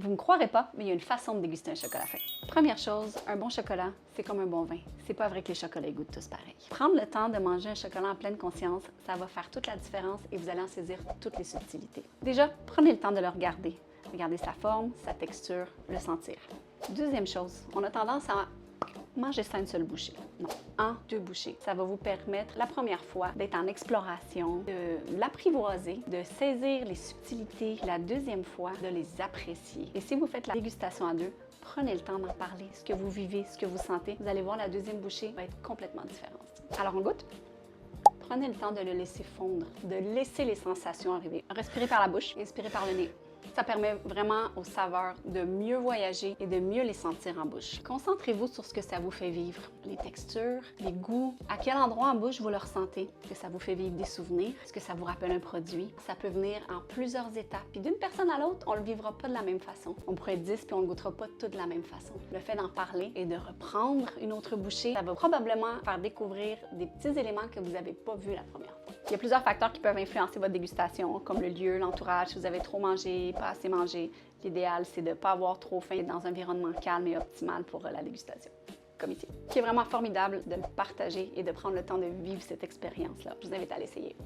Vous me croirez pas, mais il y a une façon de déguster un chocolat fin. Première chose, un bon chocolat, c'est comme un bon vin. C'est pas vrai que les chocolats goûtent tous pareil. Prendre le temps de manger un chocolat en pleine conscience, ça va faire toute la différence et vous allez en saisir toutes les subtilités. Déjà, prenez le temps de le regarder. Regardez sa forme, sa texture, le sentir. Deuxième chose, on a tendance à manger ça une seule bouchée. Non, en 2 bouchées. Ça va vous permettre, la première fois, d'être en exploration, de l'apprivoiser, de saisir les subtilités. La deuxième fois, de les apprécier. Et si vous faites la dégustation à 2, prenez le temps d'en parler, ce que vous vivez, ce que vous sentez. Vous allez voir, la deuxième bouchée va être complètement différente. Alors, on goûte? Prenez le temps de le laisser fondre, de laisser les sensations arriver. Respirez par la bouche, inspirez par le nez. Ça permet vraiment aux saveurs de mieux voyager et de mieux les sentir en bouche. Concentrez-vous sur ce que ça vous fait vivre. Les textures, les goûts, à quel endroit en bouche vous le ressentez. Est-ce que ça vous fait vivre des souvenirs? Est-ce que ça vous rappelle un produit? Ça peut venir en plusieurs étapes. Puis d'une personne à l'autre, on ne le vivra pas de la même façon. On pourrait être 10 puis on ne le goûtera pas tout de la même façon. Le fait d'en parler et de reprendre une autre bouchée, ça va probablement faire découvrir des petits éléments que vous n'avez pas vus la première fois. Il y a plusieurs facteurs qui peuvent influencer votre dégustation, comme le lieu, l'entourage, si vous avez trop mangé, pas assez mangé. L'idéal, c'est de ne pas avoir trop faim dans un environnement calme et optimal pour la dégustation, comme ici. Ce qui est vraiment formidable de le partager et de prendre le temps de vivre cette expérience-là. Je vous invite à l'essayer.